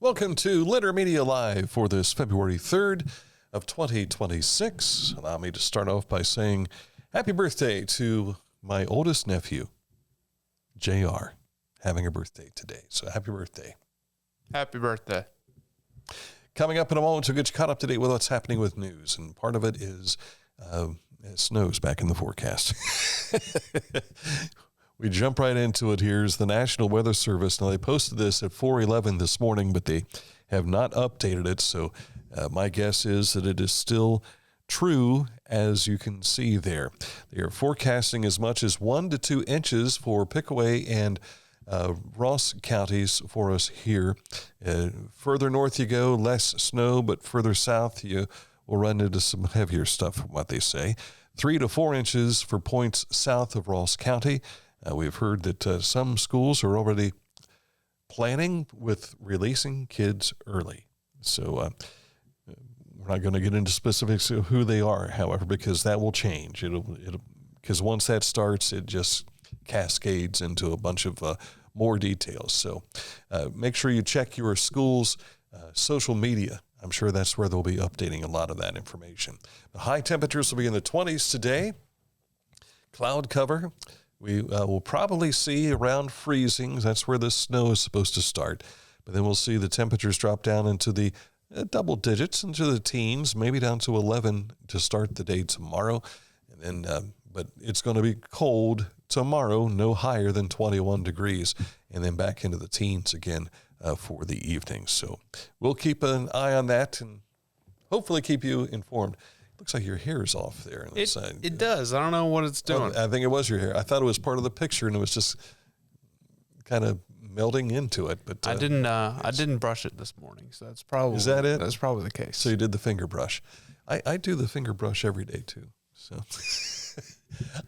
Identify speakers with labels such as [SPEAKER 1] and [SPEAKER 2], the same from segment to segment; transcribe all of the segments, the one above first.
[SPEAKER 1] Welcome to Litter Media Live for this February 3rd of 2026. Allow me to start off by saying happy birthday to my oldest nephew, JR, having a birthday today. So happy birthday.
[SPEAKER 2] Happy birthday.
[SPEAKER 1] Coming up in a moment to get you caught up to date with what's happening with news. And part of it is it snows back in the forecast. We jump right into it. Here's the National Weather Service. Now, they posted this at 4:11 this morning, but they have not updated it. So my guess is that it is still true, as you can see there. They are forecasting as much as 1 to 2 inches for Pickaway and Ross counties for us here. Further north you go, less snow, but further south you will run into some heavier stuff from what they say. 3 to 4 inches for points south of Ross County. We've heard that some schools are already planning with releasing kids early. So we're not going to get into specifics of who they are, however, because that will change. Because once that starts, it just cascades into a bunch of more details. So make sure you check your school's social media. I'm sure that's where they'll be updating a lot of that information. The high temperatures will be in the 20s today. Cloud cover. We will probably see around freezing. That's where the snow is supposed to start. But then we'll see the temperatures drop down into the double digits, into the teens, maybe down to 11 to start the day tomorrow. And then, but it's going to be cold tomorrow, no higher than 21 degrees, and then back into the teens again for the evening. So we'll keep an eye on that and hopefully keep you informed. Looks like your hair is off there on the side.
[SPEAKER 2] It does. I don't know what it's doing.
[SPEAKER 1] I think it was your hair. I thought it was part of the picture, and it was just kind of melding into it. But
[SPEAKER 2] I didn't brush it this morning, so that's probably
[SPEAKER 1] is that it?
[SPEAKER 2] That's probably the case.
[SPEAKER 1] So you did the finger brush. I do the finger brush every day too. So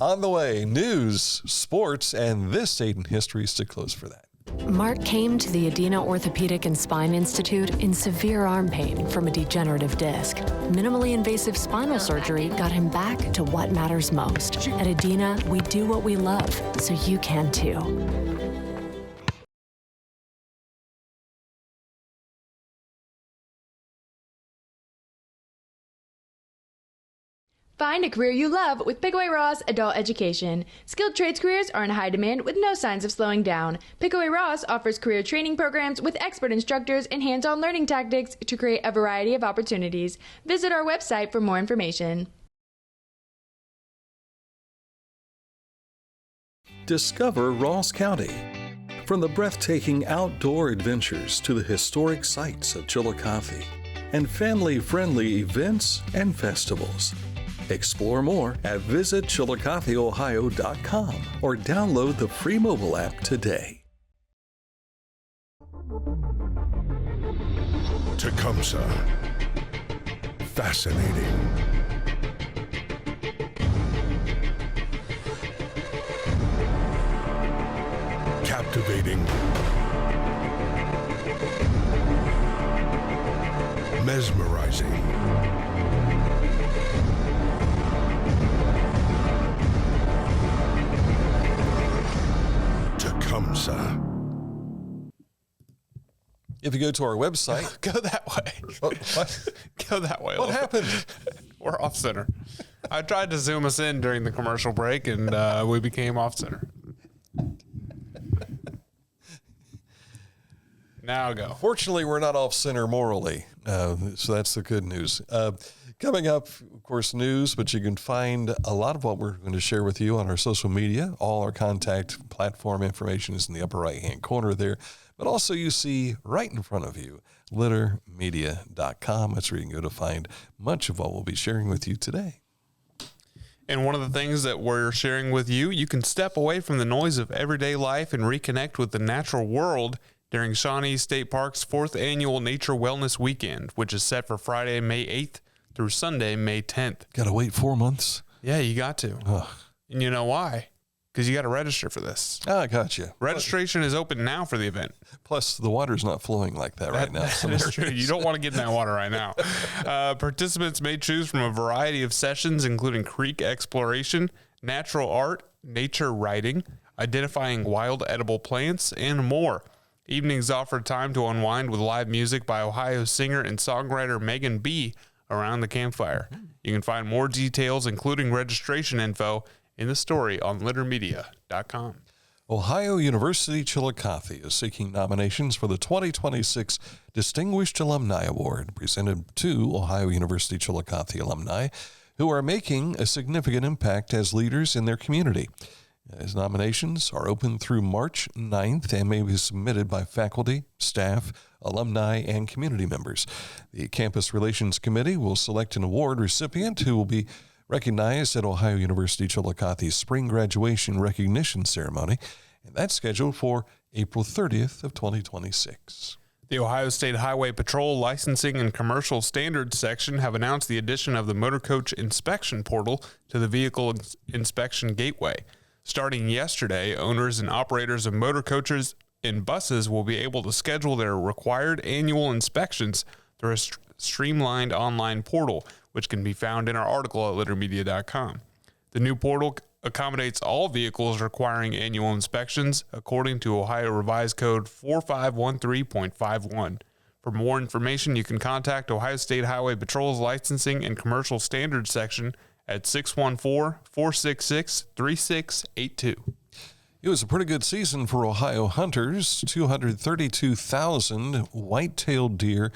[SPEAKER 1] on the way, news, sports, and this date in history. Stick close for that.
[SPEAKER 3] Mark came to the Adina Orthopedic and Spine Institute in severe arm pain from a degenerative disc. Minimally invasive spinal surgery got him back to what matters most. At Adina, we do what we love, so you can too.
[SPEAKER 4] Find a career you love with Pickaway Ross Adult Education. Skilled trades careers are in high demand with no signs of slowing down. Pickaway Ross offers career training programs with expert instructors and hands-on learning tactics to create a variety of opportunities. Visit our website for more information.
[SPEAKER 5] Discover Ross County. From the breathtaking outdoor adventures to the historic sights of Chillicothe and family-friendly events and festivals. Explore more at visitchillicotheohio.com or download the free mobile app today.
[SPEAKER 6] Tecumseh. Fascinating. Captivating. Mesmerizing. Tecumseh.
[SPEAKER 1] If you go to our website,
[SPEAKER 2] Go that way.
[SPEAKER 1] what?
[SPEAKER 2] Go that way.
[SPEAKER 1] What happened?
[SPEAKER 2] We're off center. I tried to zoom us in during the commercial break, and we became off center. Now go.
[SPEAKER 1] Fortunately, we're not off center morally, so that's the good news. Coming up, of course, news, but you can find a lot of what we're going to share with you on our social media. All our contact platform information is in the upper right-hand corner there. But also you see right in front of you, littermedia.com. That's where you can go to find much of what we'll be sharing with you today.
[SPEAKER 2] And one of the things that we're sharing with you, you can step away from the noise of everyday life and reconnect with the natural world during Shawnee State Park's 4th Annual Nature Wellness Weekend, which is set for Friday, May 8th through Sunday, May 10th.
[SPEAKER 1] Got to wait 4 months?
[SPEAKER 2] Yeah, you got to.
[SPEAKER 1] Ugh.
[SPEAKER 2] And you know why? Because you got to register for this.
[SPEAKER 1] I got you.
[SPEAKER 2] Registration is open now for the event.
[SPEAKER 1] Plus, the water's not flowing like that right now.
[SPEAKER 2] That is true. You don't want to get in that water right now. Participants may choose from a variety of sessions, including creek exploration, natural art, nature writing, identifying wild edible plants, and more. Evenings offer time to unwind with live music by Ohio singer and songwriter Megan B. around the campfire. You can find more details, including registration info, in the story on littermedia.com.
[SPEAKER 1] Ohio University-Chillicothe is seeking nominations for the 2026 Distinguished Alumni Award, presented to Ohio University-Chillicothe alumni who are making a significant impact as leaders in their community. As nominations are open through March 9th and may be submitted by faculty, staff, alumni, and community members. The Campus Relations Committee will select an award recipient who will be recognized at Ohio University-Chillicothe's spring graduation recognition ceremony, and that's scheduled for April 30th of 2026.
[SPEAKER 2] The Ohio State Highway Patrol Licensing and Commercial Standards section have announced the addition of the Motorcoach Inspection Portal to the Vehicle Inspection Gateway. Starting yesterday, owners and operators of motor coaches and buses will be able to schedule their required annual inspections through a streamlined online portal, which can be found in our article at littermedia.com. The new portal accommodates all vehicles requiring annual inspections according to Ohio Revised Code 4513.51. For more information, you can contact Ohio State Highway Patrol's Licensing and Commercial Standards section at 614-466-3682.
[SPEAKER 1] It was a pretty good season for Ohio hunters. 232,000 white-tailed deer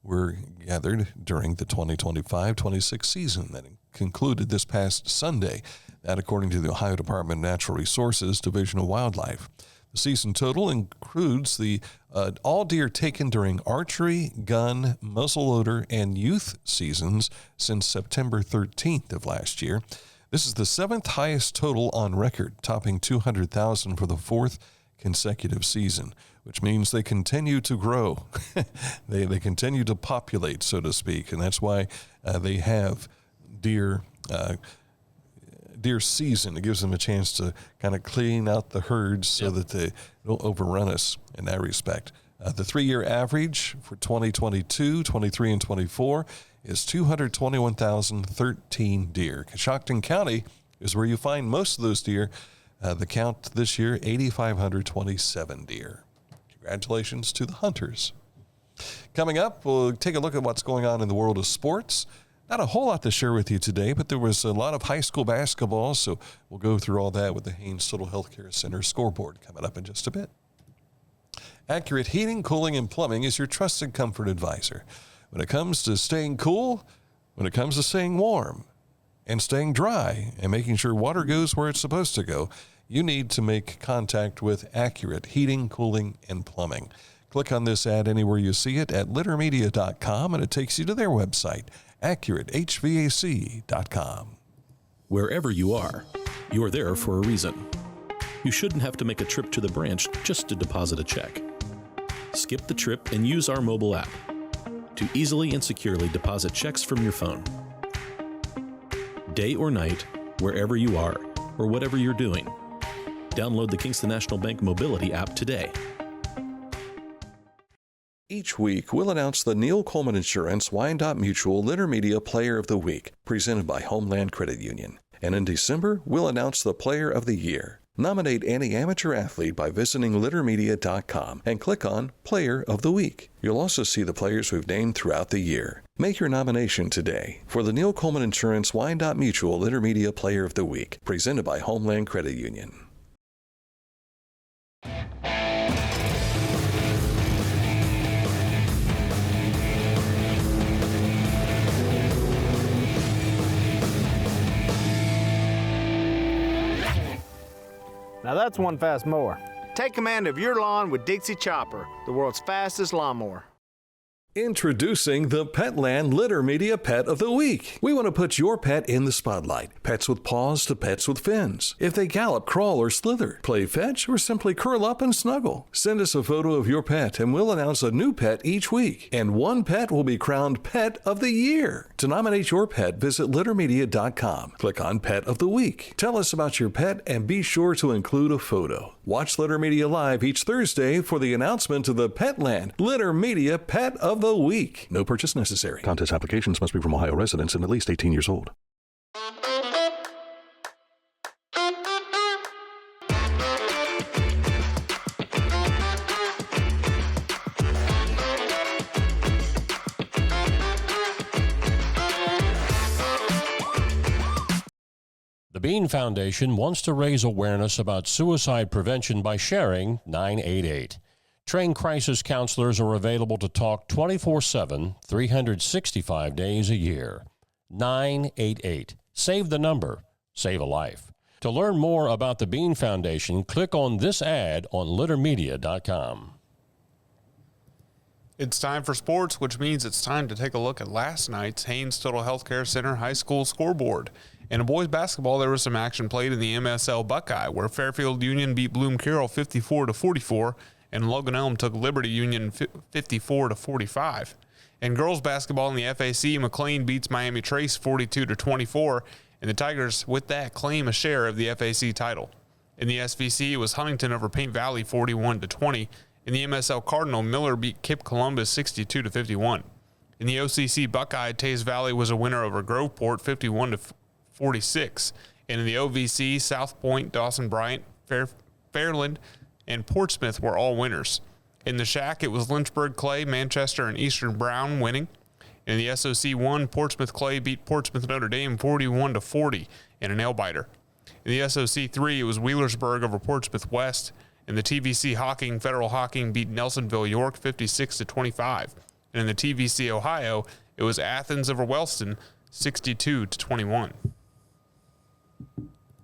[SPEAKER 1] were gathered during the 2025-26 season that concluded this past Sunday. That according to the Ohio Department of Natural Resources Division of Wildlife. The season total includes the all deer taken during archery, gun, muzzleloader, and youth seasons since September 13th of last year. This is the seventh highest total on record, topping 200,000 for the fourth consecutive season, which means they continue to grow. they continue to populate, so to speak, and that's why they have deer season. It gives them a chance to kind of clean out the herds so that they don't overrun us in that respect. The 3-year average for 2022, 23, and 24 is 221,013 deer. Coshocton County is where you find most of those deer. The count this year, 8,527 deer. Congratulations to the hunters. Coming up, we'll take a look at what's going on in the world of sports. Not a whole lot to share with you today, but there was a lot of high school basketball, so we'll go through all that with the Haynes Total Healthcare Center scoreboard coming up in just a bit. Accurate Heating, Cooling, and Plumbing is your trusted comfort advisor. When it comes to staying cool, when it comes to staying warm, and staying dry, and making sure water goes where it's supposed to go, you need to make contact with Accurate Heating, Cooling, and Plumbing. Click on this ad anywhere you see it at littermedia.com, and it takes you to their website, AccurateHVAC.com.
[SPEAKER 7] Wherever you are there for a reason. You shouldn't have to make a trip to the branch just to deposit a check. Skip the trip and use our mobile app to easily and securely deposit checks from your phone. Day or night, wherever you are, or whatever you're doing, download the Kingston National Bank Mobility app today.
[SPEAKER 5] Each week, we'll announce the Neil Coleman Insurance Wyandotte Mutual Litter Media Player of the Week, presented by Homeland Credit Union. And in December, we'll announce the Player of the Year. Nominate any amateur athlete by visiting littermedia.com and click on Player of the Week. You'll also see the players we've named throughout the year. Make your nomination today for the Neil Coleman Insurance Wyandotte Mutual Litter Media Player of the Week, presented by Homeland Credit Union.
[SPEAKER 8] Now that's one fast mower. Take command of your lawn with Dixie Chopper, the world's fastest lawnmower.
[SPEAKER 5] Introducing the Petland Litter Media Pet of the Week. We want to put your pet in the spotlight. Pets with paws to pets with fins. If they gallop, crawl, or slither, play fetch, or simply curl up and snuggle. Send us a photo of your pet and we'll announce a new pet each week. And one pet will be crowned Pet of the Year. To nominate your pet, visit littermedia.com. Click on Pet of the Week. Tell us about your pet and be sure to include a photo. Watch Litter Media Live each Thursday for the announcement of the Petland Litter Media Pet of the Week. No purchase necessary.
[SPEAKER 9] Contest applications must be from Ohio residents and at least 18 years old.
[SPEAKER 10] Bean Foundation wants to raise awareness about suicide prevention by sharing 988. Trained crisis counselors are available to talk 24/7, 365 days a year. 988. Save the number. Save a life. To learn more about the Bean Foundation, click on this ad on littermedia.com.
[SPEAKER 2] It's time for sports, which means it's time to take a look at last night's Haynes Total Healthcare Center High School scoreboard. In boys basketball, there was some action played in the MSL Buckeye, where Fairfield Union beat Bloom Carroll 54-44, and Logan Elm took Liberty Union 54-45. In girls basketball in the FAC, McLean beats Miami Trace 42-24, and the Tigers, with that, claim a share of the FAC title. In the SVC, it was Huntington over Paint Valley 41-20. In the MSL Cardinal, Miller beat Kip Columbus 62-51. In the OCC Buckeye, Taze Valley was a winner over Groveport 51-46. And in the OVC, South Point, Dawson Bryant, Fairland, and Portsmouth were all winners. In the Shack, it was Lynchburg Clay, Manchester, and Eastern Brown winning. In the SOC 1, Portsmouth Clay beat Portsmouth Notre Dame 41-40 in a nail-biter. In the SOC 3, it was Wheelersburg over Portsmouth West. In the TVC Hawking, Federal Hawking beat Nelsonville York 56-25. And in the TVC Ohio, it was Athens over Wellston 62-21.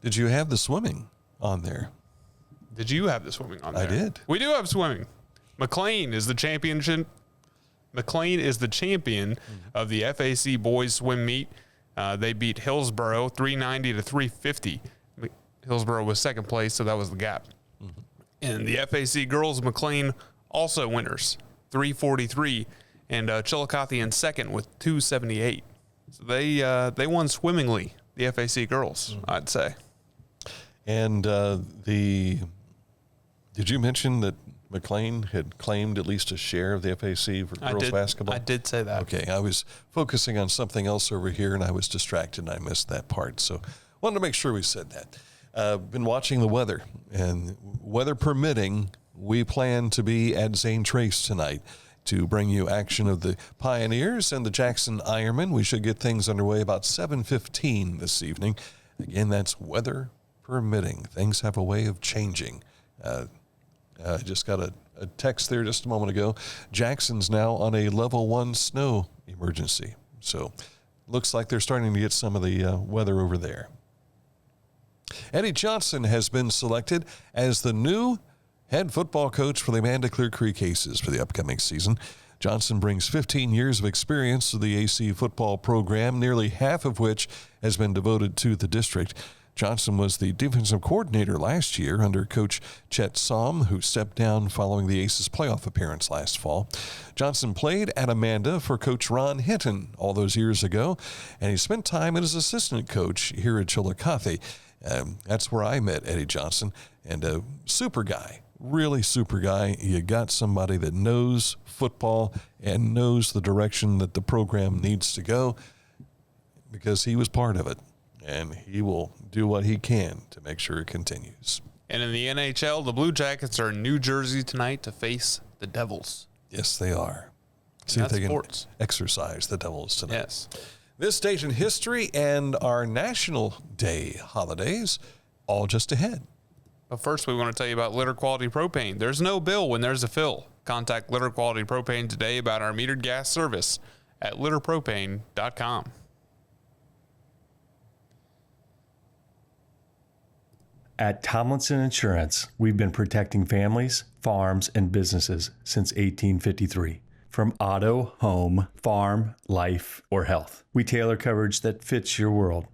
[SPEAKER 1] Did you have the swimming on there?
[SPEAKER 2] Did you have the swimming on there?
[SPEAKER 1] I did.
[SPEAKER 2] We do have swimming. McLean is the championship. McLean is the champion of the FAC boys swim meet. They beat Hillsboro 390-350. Hillsboro was second place, so that was the gap. Mm-hmm. And the FAC girls, McLean also winners, 343, and Chillicothe in second with 278. So they won swimmingly, the FAC girls, I'd say.
[SPEAKER 1] And did you mention that McLean had claimed at least a share of the FAC for girls basketball?
[SPEAKER 2] I did say that.
[SPEAKER 1] Okay, I was focusing on something else over here, and I was distracted, and I missed that part. So wanted to make sure we said that. Been watching the weather, and weather permitting, we plan to be at Zane Trace tonight to bring you action of the Pioneers and the Jackson Ironmen. We should get things underway about 7:15 this evening. Again, that's weather permitting. Things have a way of changing. I just got a text there just a moment ago. Jackson's now on a level 1 snow emergency. So looks like they're starting to get some of the weather over there. Eddie Johnson has been selected as the new head football coach for the Amanda-Clearcreek Aces for the upcoming season. Johnson brings 15 years of experience to the AC football program, nearly half of which has been devoted to the district. Johnson was the defensive coordinator last year under Coach Chet Somm, who stepped down following the Aces playoff appearance last fall. Johnson played at Amanda for Coach Ron Hinton all those years ago, and he spent time as assistant coach here at Chillicothe. That's where I met Eddie Johnson, and a super guy, really super guy. You got somebody that knows football and knows the direction that the program needs to go because he was part of it. And he will do what he can to make sure it continues.
[SPEAKER 2] And in the NHL, the Blue Jackets are in New Jersey tonight to face the Devils.
[SPEAKER 1] Yes, they are. See if they can exercise the Devils tonight.
[SPEAKER 2] Yes.
[SPEAKER 1] This date in history and our National Day holidays, all just ahead.
[SPEAKER 2] But first, we want to tell you about Litter Quality Propane. There's no bill when there's a fill. Contact Litter Quality Propane today about our metered gas service at litterpropane.com.
[SPEAKER 11] At Tomlinson Insurance, we've been protecting families, farms, and businesses since 1853. From auto, home, farm, life, or health, we tailor coverage that fits your world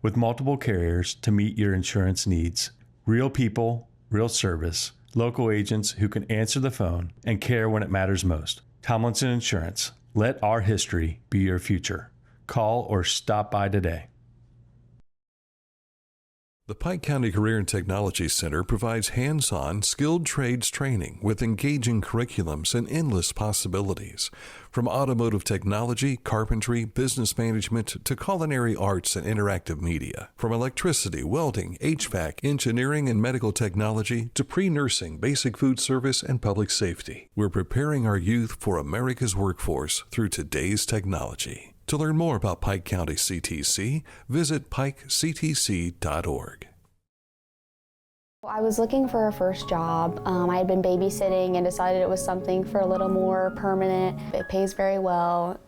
[SPEAKER 11] with multiple carriers to meet your insurance needs. Real people, real service, local agents who can answer the phone and care when it matters most. Tomlinson Insurance. Let our history be your future. Call or stop by today.
[SPEAKER 5] The Pike County Career and Technology Center provides hands-on, skilled trades training with engaging curriculums and endless possibilities. From automotive technology, carpentry, business management, to culinary arts and interactive media. From electricity, welding, HVAC, engineering, and medical technology, to pre-nursing, basic food service, and public safety. We're preparing our youth for America's workforce through today's technology. To learn more about Pike County CTC, visit pikectc.org.
[SPEAKER 12] I was looking for a first job. I had been babysitting and decided it was something for a little more permanent. It pays very well.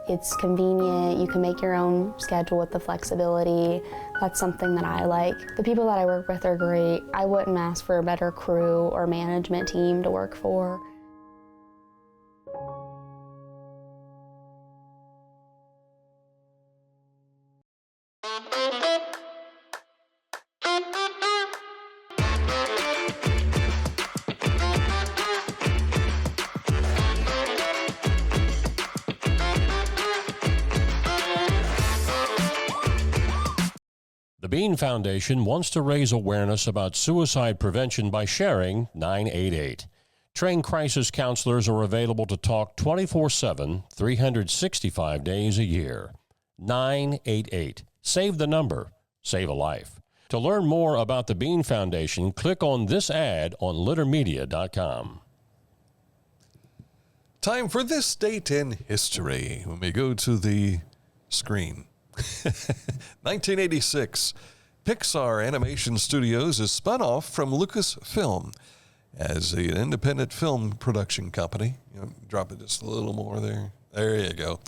[SPEAKER 12] It's convenient. You can make your own schedule with the flexibility. That's something that I like. The people that I work with are great. I wouldn't ask for a better crew or management team to work for.
[SPEAKER 10] The Bean Foundation wants to raise awareness about suicide prevention by sharing 988. Trained crisis counselors are available to talk 24/7, 365 days a year. 988. Save the number. Save a life. To learn more about the Bean Foundation, click on this ad on littermedia.com.
[SPEAKER 1] Time for this date in history when we go to the screen. 1986, Pixar Animation Studios is spun off from Lucasfilm as an independent film production company. Drop it just a little more there. There you go.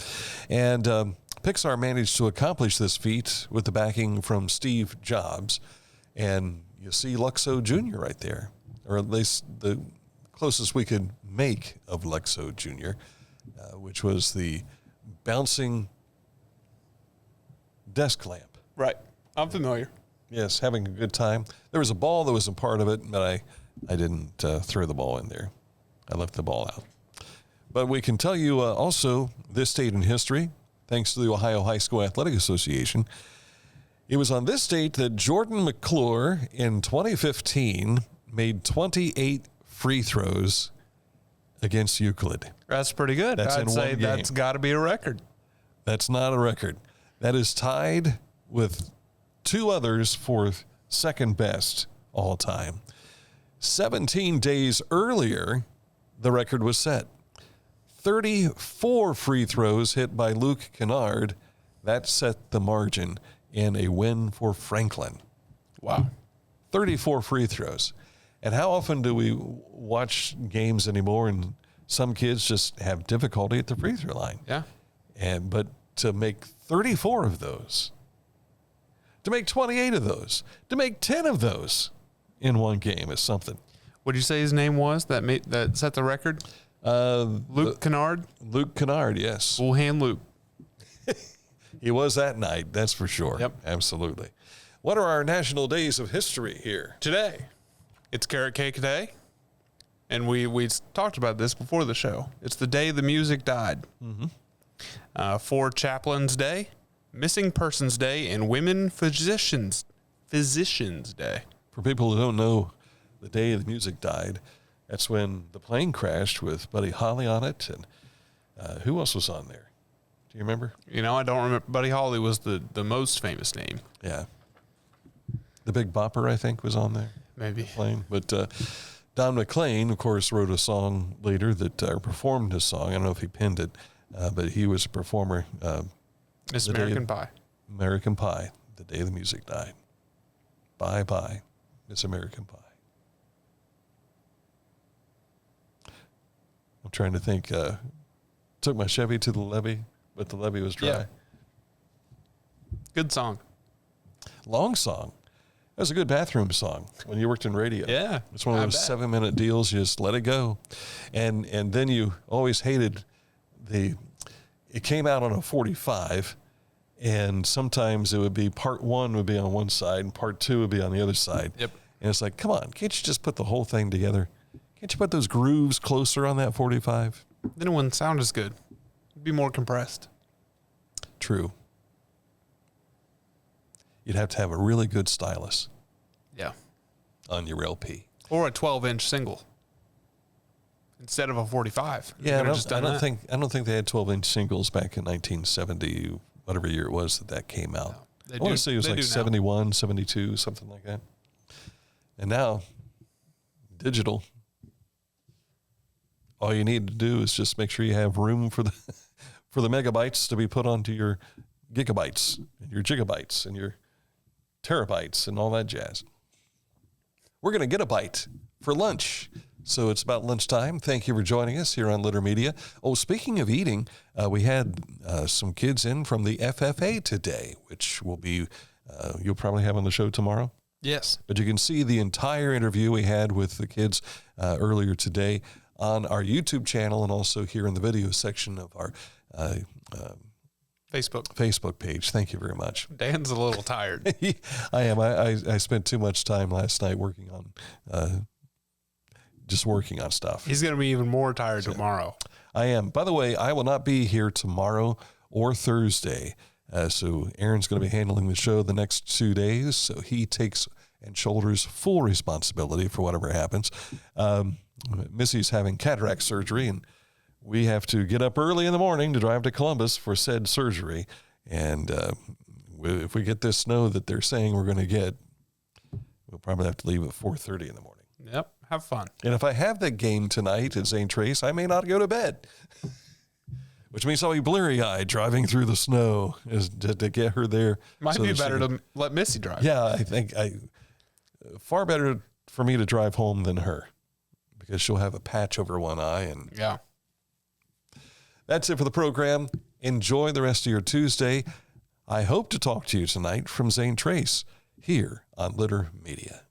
[SPEAKER 1] And Pixar managed to accomplish this feat with the backing from Steve Jobs. And you see Luxo Jr. right there, or at least the closest we could make of Luxo Jr., which was the bouncing desk lamp.
[SPEAKER 2] Right. I'm familiar.
[SPEAKER 1] Yes, having a good time. There was a ball that was a part of it, but I didn't throw the ball in there. I left the ball out. But we can tell you also this date in history, thanks to the Ohio High School Athletic Association. It was on this date that Jordan McClure in 2015 made 28 free throws against Euclid.
[SPEAKER 2] That's pretty good. I'd say that's got to be a record.
[SPEAKER 1] That's not a record. That is tied with two others for second best all time. 17 days earlier, the record was set. 34 free throws hit by Luke Kennard. That set the margin in a win for Franklin.
[SPEAKER 2] Wow.
[SPEAKER 1] 34 free throws. And how often do we watch games anymore and some kids just have difficulty at the free throw line?
[SPEAKER 2] Yeah.
[SPEAKER 1] But to make 34 of those, to make 28 of those, to make 10 of those in one game is something.
[SPEAKER 2] What did you say his name was that set the record? Luke Kennard?
[SPEAKER 1] Luke Kennard, yes.
[SPEAKER 2] Full hand Luke.
[SPEAKER 1] He was that night, that's for sure.
[SPEAKER 2] Yep.
[SPEAKER 1] Absolutely. What are our national days of history here?
[SPEAKER 2] Today, it's Carrot Cake Day. And we talked about this before the show. It's the day the music died.
[SPEAKER 1] Mm-hmm.
[SPEAKER 2] For Chaplain's Day, Missing Persons Day, and Women Physicians Day.
[SPEAKER 1] For people who don't know the day the music died, that's when the plane crashed with Buddy Holly on it. And who else was on there? Do you remember?
[SPEAKER 2] I don't remember. Buddy Holly was the most famous name.
[SPEAKER 1] Yeah. The Big Bopper, I think, was on there.
[SPEAKER 2] Maybe.
[SPEAKER 1] The plane. But Don McLean, of course, wrote a song later that performed his song. I don't know if he penned it. But he was a performer.
[SPEAKER 2] Miss American Pie.
[SPEAKER 1] American Pie, the day the music died. Bye-bye, Miss American Pie. I'm trying to think. Took my Chevy to the levee, but the levee was dry.
[SPEAKER 2] Yeah. Good song.
[SPEAKER 1] Long song. That was a good bathroom song when you worked in radio.
[SPEAKER 2] Yeah.
[SPEAKER 1] It's one of those 7-minute deals. You just let it go. And then you always hated it came out on a 45, and sometimes it would be part one would be on one side and part two would be on the other side.
[SPEAKER 2] Yep.
[SPEAKER 1] And it's like, come on, can't you just put the whole thing together? Can't you put those grooves closer on that 45?
[SPEAKER 2] Then it wouldn't sound as good. It'd be more compressed.
[SPEAKER 1] True. You'd have to have a really good stylus.
[SPEAKER 2] Yeah.
[SPEAKER 1] On your LP.
[SPEAKER 2] Or a 12-inch single. Instead of a 45.
[SPEAKER 1] Yeah, I don't think they had 12-inch singles back in 1970, whatever year it was that came out.
[SPEAKER 2] No,
[SPEAKER 1] I want to say it was like 71, 72, something like that. And now, digital. All you need to do is just make sure you have room for for the megabytes to be put onto your gigabytes and your gigabytes and your terabytes and all that jazz. We're going to get a bite for lunch. So it's about lunchtime. Thank you for joining us here on Litter Media. Oh, speaking of eating, we had some kids in from the FFA today, which will be, you'll probably have on the show tomorrow.
[SPEAKER 2] Yes.
[SPEAKER 1] But you can see the entire interview we had with the kids earlier today on our YouTube channel and also here in the video section of our Facebook page. Thank you very much.
[SPEAKER 2] Dan's a little tired.
[SPEAKER 1] I am. I spent too much time last night working on stuff.
[SPEAKER 2] He's going to be even more tired tomorrow.
[SPEAKER 1] I am. By the way, I will not be here tomorrow or Thursday. So Aaron's going to be handling the show the next 2 days. So he takes and shoulders full responsibility for whatever happens. Missy's having cataract surgery, and we have to get up early in the morning to drive to Columbus for said surgery. And if we get this snow that they're saying we're going to get, we'll probably have to leave at 4:30 in the morning.
[SPEAKER 2] Yep. Have fun.
[SPEAKER 1] And if I have the game tonight at Zane Trace, I may not go to bed, which means I'll be bleary-eyed driving through the snow to get her there.
[SPEAKER 2] Might be better to let Missy drive.
[SPEAKER 1] Yeah, I think far better for me to drive home than her, because she'll have a patch over one eye. And
[SPEAKER 2] yeah.
[SPEAKER 1] That's it for the program. Enjoy the rest of your Tuesday. I hope to talk to you tonight from Zane Trace here on Litter Media.